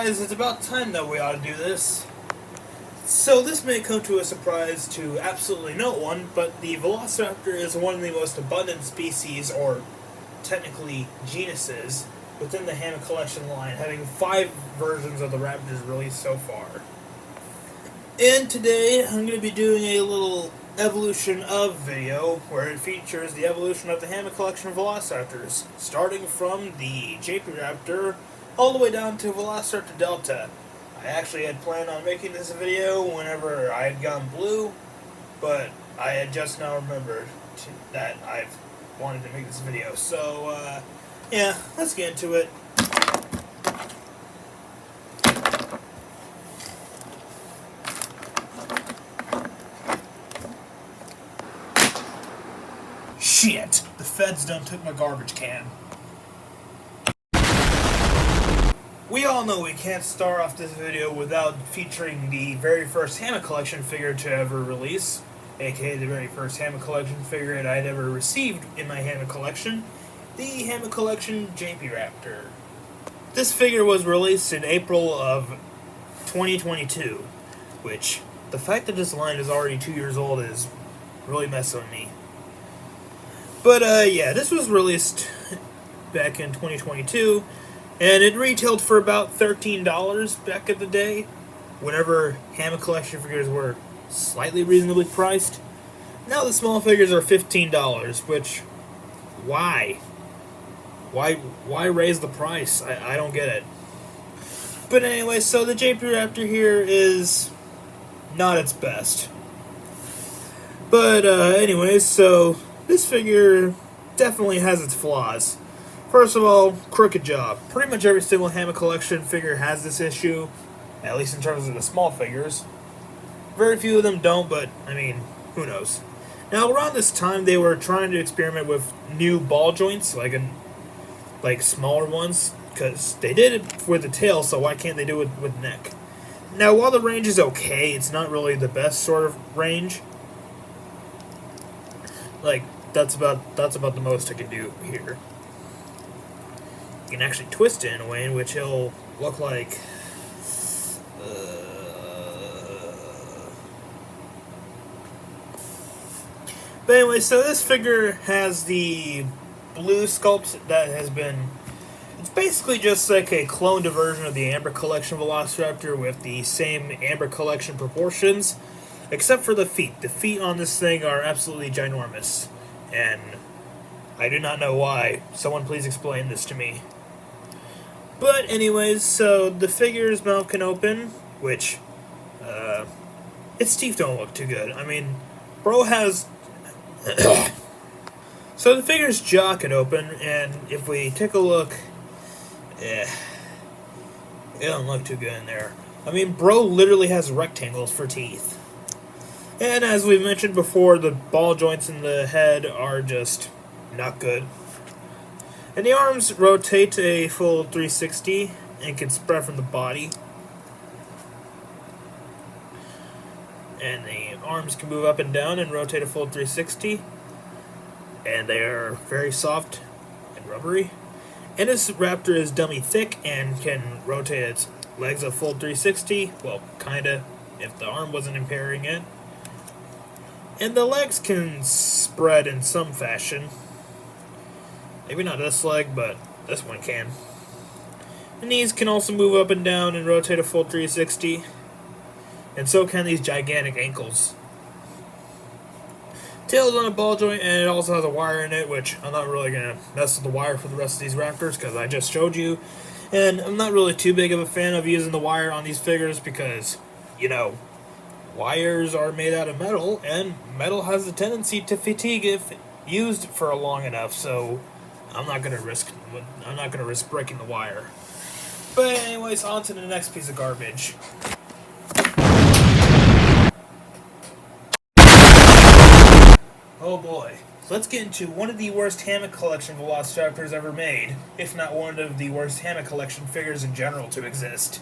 guys, it's about time that we ought to do this. So this may come to a surprise to absolutely no one, but the Velociraptor is one of the most abundant species, or technically genuses, within the Hammond collection line, having 5 versions of the raptors released so far. And today I'm going to be doing a little evolution of video where it features the evolution of the Hammond collection of Velociraptors, starting from the JP Raptor all the way down to Velociraptor Delta. I actually had planned on making this video whenever I had gone blue, but I had just now remembered that I've wanted to make this video. So, yeah, let's get into it. Shit! The feds done took my garbage can. We all know we can't start off this video without featuring the very first Hammond collection figure to ever release, aka the very first Hammond collection figure that I'd ever received in my Hammond collection, the Hammond collection JP Raptor. This figure was released in April of 2022, which, the fact that this line is already 2 years old is really messing with me. But, yeah, this was released back in 2022, and it retailed for about $13 back in the day, whenever Hammond collection figures were slightly reasonably priced. Now the small figures are $15, which, why? Why raise the price? I don't get it. But anyway, so the JP Raptor here is not its best. But anyways, so this figure definitely has its flaws. First of all, crooked jaw. Pretty much every single Hammond collection figure has this issue, at least in terms of the small figures. Very few of them don't, but, I mean, who knows. Now, around this time, they were trying to experiment with new ball joints, like smaller ones, because they did it with the tail, so why can't they do it with neck? Now, while the range is okay, it's not really the best sort of range. Like, that's about the most I can do here. You can actually twist it in a way in which it'll look like But anyway, so this figure has the blue sculpt that has been... It's basically just like a cloned version of the Amber Collection Velociraptor with the same Amber Collection proportions, except for the feet. The feet on this thing are absolutely ginormous, and I do not know why. Someone please explain this to me. But anyways, so the figure's mouth can open, which, its teeth don't look too good. I mean, bro has... So the figure's jaw can open, and if we take a look, it don't look too good in there. I mean, bro literally has rectangles for teeth. And as we've mentioned before, the ball joints in the head are just not good. And the arms rotate a full 360 and can spread from the body. And the arms can move up and down and rotate a full 360. And they are very soft and rubbery. And this raptor is dummy thick and can rotate its legs a full 360. Well, kinda, if the arm wasn't impairing it. And the legs can spread in some fashion. Maybe not this leg, but this one can. The knees can also move up and down and rotate a full 360. And so can these gigantic ankles. Tail's on a ball joint, and it also has a wire in it, which I'm not really going to mess with the wire for the rest of these raptors, because I just showed you. And I'm not really too big of a fan of using the wire on these figures, because, you know, wires are made out of metal, and metal has a tendency to fatigue if used for long enough, so I'm not gonna risk breaking the wire. But anyways, on to the next piece of garbage. Oh boy. So let's get into one of the worst Hammond collection Velociraptors ever made, if not one of the worst Hammond collection figures in general to exist.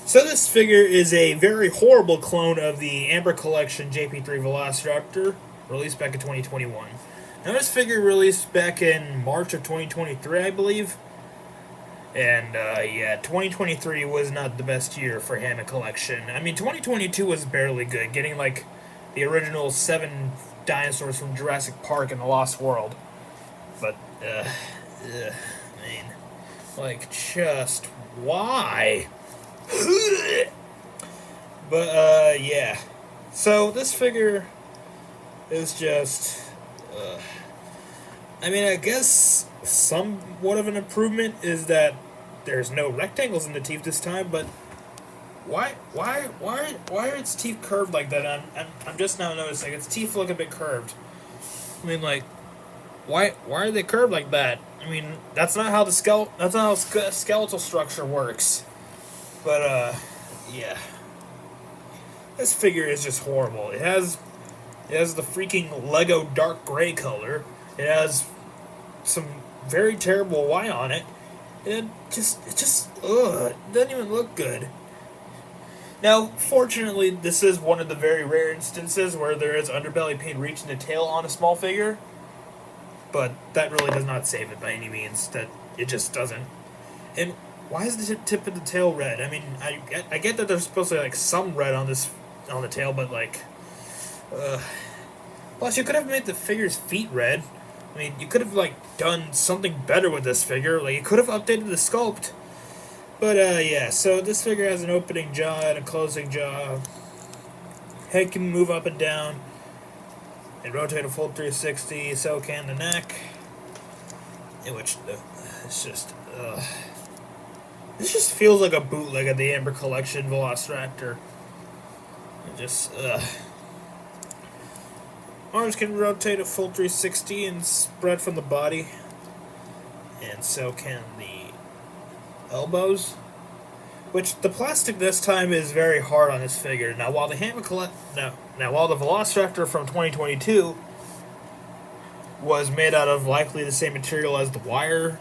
So this figure is a very horrible clone of the Amber Collection JP3 Velociraptor, released back in 2021. Now this figure released back in March of 2023, I believe. And yeah, 2023 was not the best year for Hammond Collection. I mean, 2022 was barely good, getting like the original 7 dinosaurs from Jurassic Park and the Lost World. But, I mean, like, just why? But, yeah. So, this figure is just, I mean, I guess somewhat of an improvement is that there's no rectangles in the teeth this time, but why are its teeth curved like that? I'm just now noticing its teeth look a bit curved. I mean, like, why are they curved like that? I mean, that's not how skeletal structure works. But yeah, this figure is just horrible. It has the freaking Lego dark gray color. It has some very terrible white on it. It just it doesn't even look good. Now, fortunately, this is one of the very rare instances where there is underbelly paint reaching the tail on a small figure, but that really does not save it by any means. That it just doesn't. And why is the tip of the tail red? I mean, I get that there's supposed to be like some red on the tail, but like, plus you could have made the figure's feet red. I mean, you could have like done something better with this figure. Like, you could have updated the sculpt. But yeah. So this figure has an opening jaw and a closing jaw. Head can move up and down and rotate a full 360. So can the neck. In which it's just this just feels like a bootleg of the Amber Collection Velociraptor. It just arms can rotate a full 360 and spread from the body, and so can the elbows. Which the plastic this time is very hard on this figure. Now while the while the Velociraptor from 2022 was made out of likely the same material as the wire,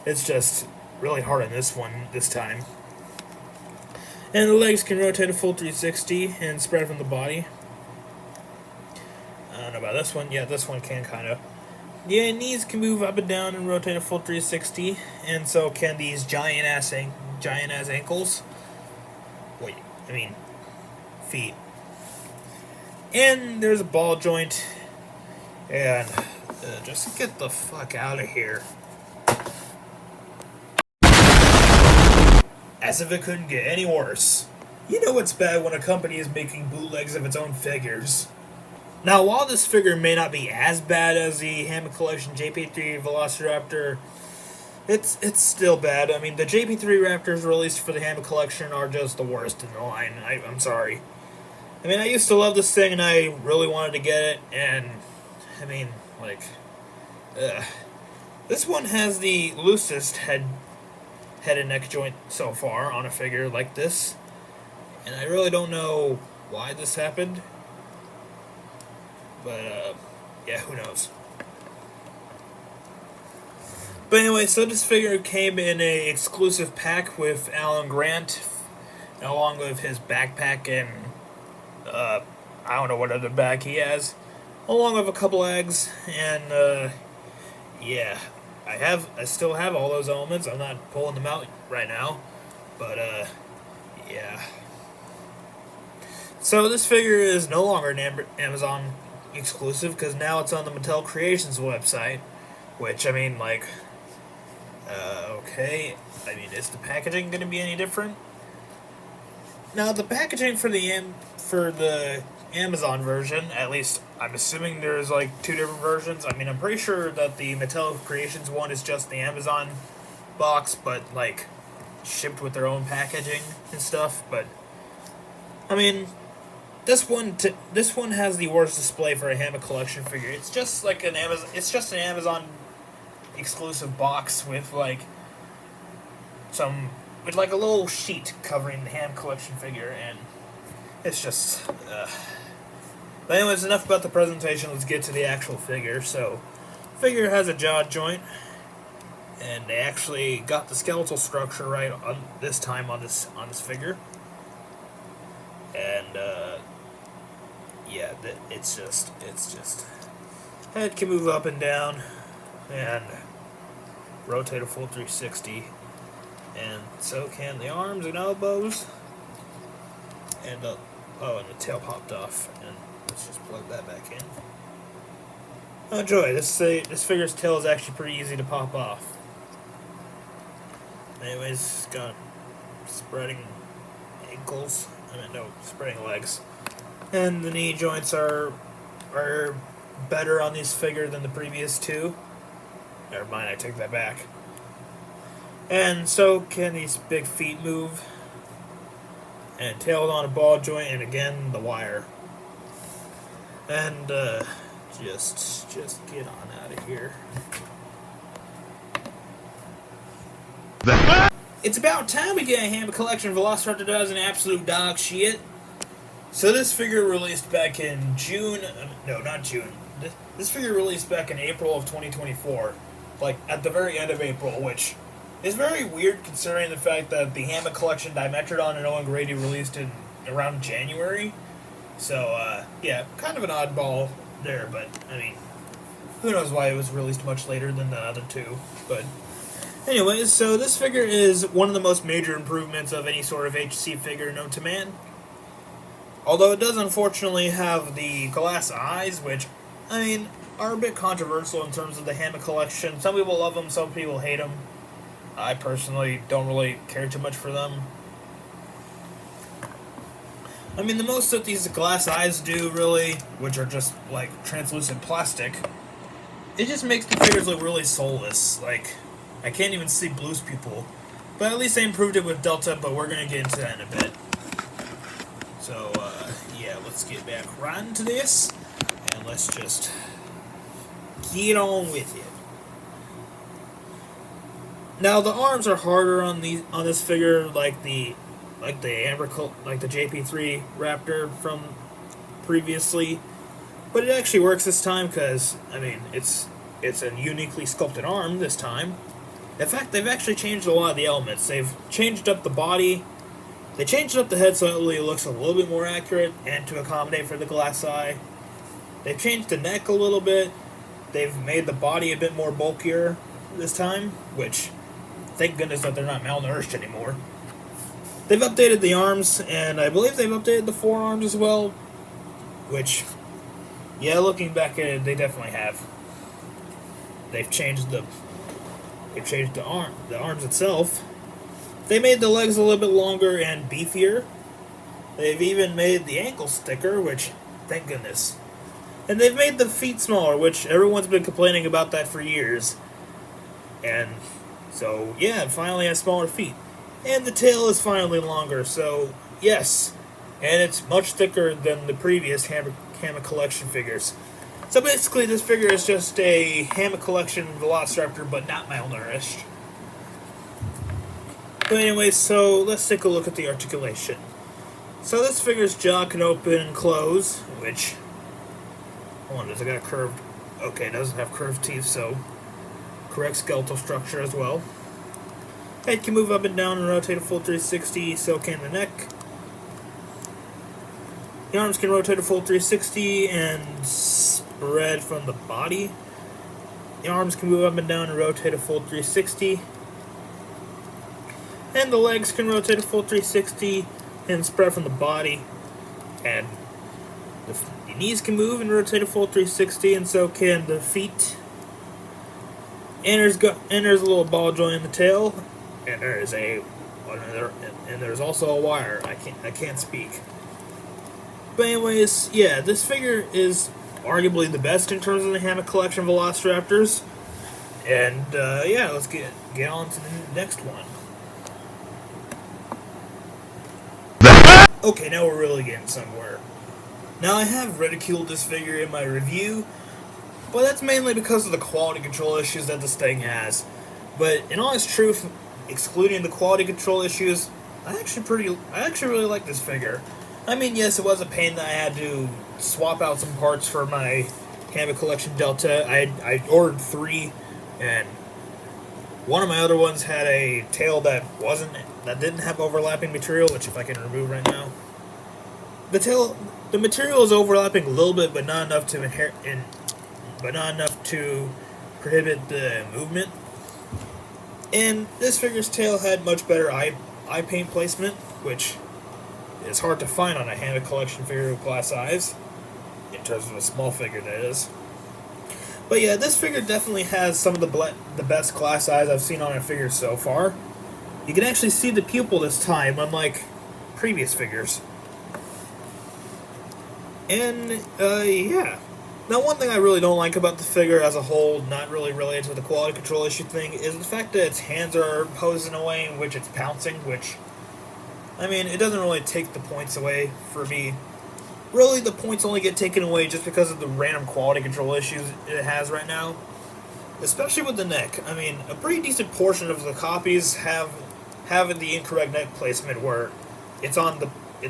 it's just really hard on this one this time. And the legs can rotate a full 360 and spread from the body. I don't know about this one. Yeah, this one can kind of. Yeah, knees can move up and down and rotate a full 360, and so can these giant ass ankles. Wait, I mean, feet. And there's a ball joint. And just get the fuck out of here. As if it couldn't get any worse. You know it's bad when a company is making bootlegs of its own figures. Now, while this figure may not be as bad as the Hammond Collection JP3 Velociraptor, it's still bad. I mean, the JP3 Raptors released for the Hammond Collection are just the worst in the line. I'm sorry. I mean, I used to love this thing, and I really wanted to get it, and, I mean, like, this one has the loosest head and neck joint so far on a figure like this, and I really don't know why this happened. But, yeah, who knows. But anyway, so this figure came in a exclusive pack with Alan Grant, along with his backpack and, I don't know what other bag he has, along with a couple eggs, and, yeah, I still have all those elements. I'm not pulling them out right now, but, yeah. So this figure is no longer an Amazon exclusive, because now it's on the Mattel Creations website, which, I mean, like, okay, I mean, is the packaging going to be any different? Now, the packaging for the Amazon version, at least I'm assuming there's like 2 different versions. I mean, I'm pretty sure that the Mattel Creations one is just the Amazon box, but like shipped with their own packaging and stuff. But I mean, this one has the worst display for a Hammond Collection figure. It's just like an Amazon exclusive box with like with like a little sheet covering the Hammond Collection figure, and it's just. But anyways, enough about the presentation. Let's get to the actual figure. So, figure has a jaw joint, and they actually got the skeletal structure right on this time on this figure. And yeah, it's just head can move up and down, and rotate a full 360. And so can the arms and elbows. And and the tail popped off. And let's just plug that back in. Oh joy, this figure's tail is actually pretty easy to pop off. Anyways, it's got spreading ankles. Spreading legs. And the knee joints are better on this figure than the previous two. Never mind, I take that back. And so can these big feet move. And tailed on a ball joint, and again the wire. And just get on out of here. It's about time we get a Hammond collection. Velociraptor does an absolute dog shit. So this figure released back in June. No, not June. This figure released back in April of 2024. Like, at the very end of April, which is very weird considering the fact that the Hammond collection Dimetrodon and Owen Grady released in around January. So, yeah, kind of an oddball there, but, I mean, who knows why it was released much later than the other two, but anyways, so this figure is one of the most major improvements of any sort of HC figure known to man. Although it does unfortunately have the glass eyes, which, I mean, are a bit controversial in terms of the Hammond collection. Some people love them, some people hate them. I personally don't really care too much for them. I mean, the most that these glass eyes do, really, which are just, like, translucent plastic, it just makes the figures look really soulless. Like, I can't even see Blue's pupil. But at least they improved it with Delta, but we're going to get into that in a bit. So, yeah, let's get back right into this, and let's just get on with it. Now, the arms are harder on this figure, like the JP3 Raptor from previously, but it actually works this time because, I mean, it's a uniquely sculpted arm this time. In fact, they've actually changed a lot of the elements. They've changed up the body. They changed up the head so it looks a little bit more accurate and to accommodate for the glass eye. They've changed the neck a little bit. They've made the body a bit more bulkier this time, which, thank goodness that they're not malnourished anymore. They've updated the arms, and I believe they've updated the forearms as well, which, yeah, looking back at it, they definitely have. They've changed the arms itself. They made the legs a little bit longer and beefier. They've even made the ankles thicker, which, thank goodness. And they've made the feet smaller, which everyone's been complaining about that for years. And so, yeah, it finally has smaller feet. And the tail is finally longer, so, yes. And it's much thicker than the previous Hammond collection figures. So basically, this figure is just a Hammond collection Velociraptor, but not malnourished. But anyway, so let's take a look at the articulation. So this figure's jaw can open and close, which, hold on, does it got a curved, okay, it doesn't have curved teeth, so correct skeletal structure as well. Head can move up and down and rotate a full 360, so can the neck. The arms can rotate a full 360 and spread from the body. The arms can move up and down and rotate a full 360. And the legs can rotate a full 360 and spread from the body. And the knees can move and rotate a full 360, and so can the feet. And there's a little ball joint in the tail, and there's also a wire. I can't speak. But anyways, yeah, this figure is arguably the best in terms of the Hammond collection Velociraptors. And yeah, let's get on to the next one. Okay, now we're really getting somewhere. Now, I have ridiculed this figure in my review, but that's mainly because of the quality control issues that this thing has. But in honest truth, excluding the quality control issues, I actually really like this figure. I mean, yes, it was a pain that I had to swap out some parts for my Hammond collection Delta. I ordered 3, and one of my other ones had a tail that didn't have overlapping material, which if I can remove right now. The material is overlapping a little bit, but not enough to prohibit the movement. And this figure's tail had much better eye paint placement, which is hard to find on a Hammond collection figure with glass eyes, in terms of a small figure, that is. But yeah, this figure definitely has some of the best glass eyes I've seen on a figure so far. You can actually see the pupil this time, unlike previous figures. And, yeah. Now, one thing I really don't like about the figure as a whole, not really related to the quality control issue thing, is the fact that its hands are posed in a way in which it's pouncing, which, I mean, it doesn't really take the points away for me. Really, the points only get taken away just because of the random quality control issues it has right now. Especially with the neck. I mean, a pretty decent portion of the copies have the incorrect neck placement where it's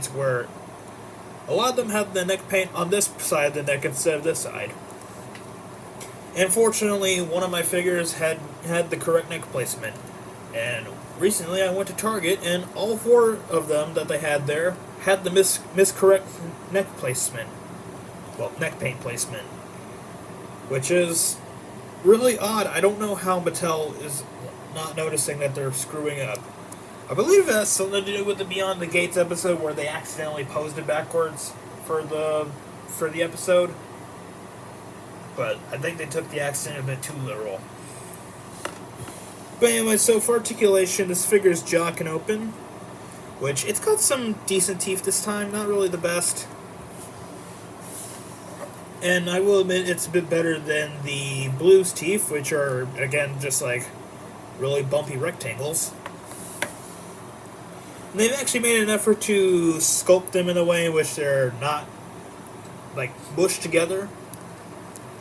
where a lot of them have the neck paint on this side of the neck instead of this side. And fortunately, one of my figures had the correct neck placement. And recently I went to Target, and all 4 of them that they had there had the miscorrect neck placement. Well, neck paint placement. Which is really odd. I don't know how Mattel is not noticing that they're screwing up. I believe it has something to do with the Beyond the Gates episode where they accidentally posed it backwards for the episode. But I think they took the accident a bit too literal. But anyway, so for articulation, this figure's jaw can open, which it's got some decent teeth this time, not really the best. And I will admit it's a bit better than the Blue's teeth, which are, again, just like really bumpy rectangles. And they've actually made an effort to sculpt them in a way in which they're not, like, mushed together,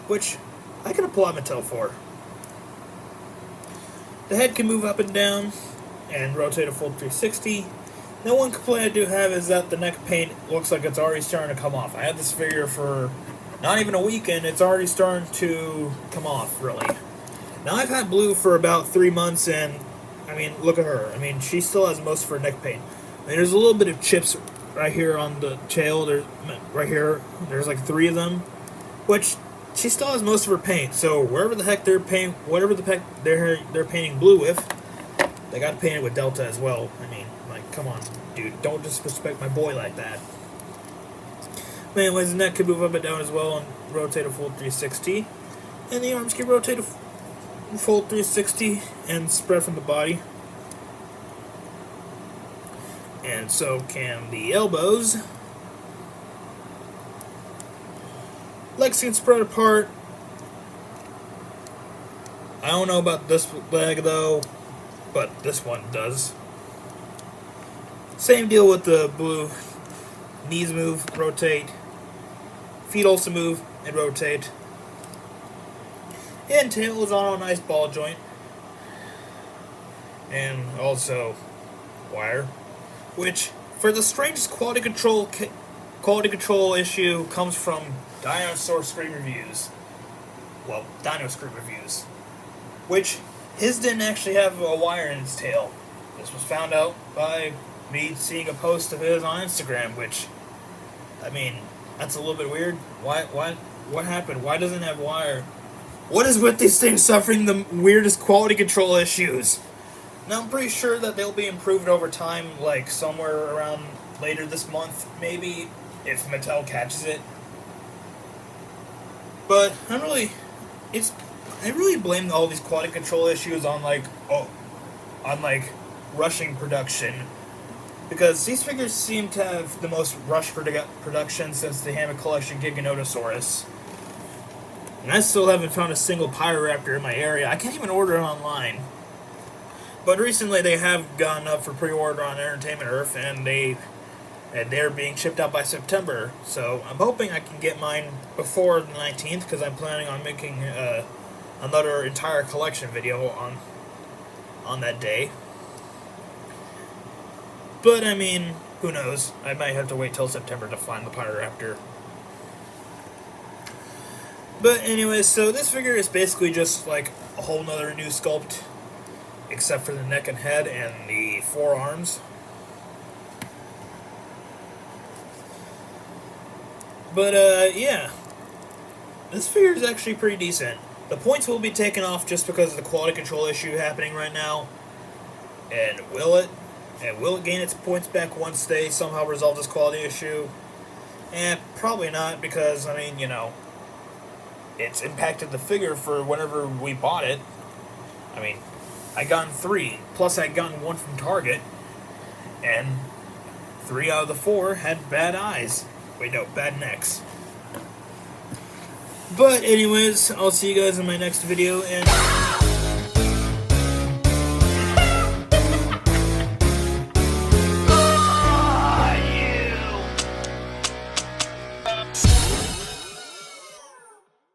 which I can applaud Mattel for. The head can move up and down and rotate a full 360. Now, one complaint I do have is that the neck paint looks like it's already starting to come off. I had this figure for not even a week, and it's already starting to come off, really. Now, I've had Blue for about 3 months, and I mean, look at her. I mean, she still has most of her neck paint. I mean, there's a little bit of chips right here on the tail. Right here, there's like 3 of them, which she still has most of her paint. So wherever the heck whatever the heck they're painting Blue with, they got to paint it with Delta as well. I mean, like, come on, dude, don't disrespect my boy like that. But anyways, the neck can move up and down as well and rotate a full 360, and the arms can rotate a full 360 and spread from the body. And so can the elbows. Legs can spread apart. I don't know about this leg though, but this one does. Same deal with the Blue. Knees move, rotate. Feet also move and rotate. And tail is on a nice ball joint. And also wire. Which, for the strangest quality control issue, comes from Dinosaur Scream Reviews. Well, Dino Scream Reviews. Which, his didn't actually have a wire in its tail. This was found out by me seeing a post of his on Instagram, which, I mean, that's a little bit weird. What happened? Why doesn't it have wire? What is with these things suffering the weirdest quality control issues? Now, I'm pretty sure that they'll be improved over time, like somewhere around later this month, maybe, if Mattel catches it. But I really blame all these quality control issues on rushing production, because these figures seem to have the most rushed production since the Hammond Collection Giganotosaurus. And I still haven't found a single Pyroraptor in my area. I can't even order it online. But recently they have gone up for pre-order on Entertainment Earth, and they're being shipped out by September. So I'm hoping I can get mine before the 19th, because I'm planning on making another entire collection video on that day. But I mean, who knows? I might have to wait till September to find the Pyroraptor. But anyway, so this figure is basically just like a whole nother new sculpt, except for the neck and head and the forearms. But yeah, this figure is actually pretty decent. The points will be taken off just because of the quality control issue happening right now. And will it? And will it gain its points back once they somehow resolve this quality issue? Probably not, because, I mean, you know, it's impacted the figure for whenever we bought it. I mean, I gotten 3, plus I gotten 1 from Target, and 3 out of the 4 had bad eyes. Wait, no, bad necks. But anyways, I'll see you guys in my next video, and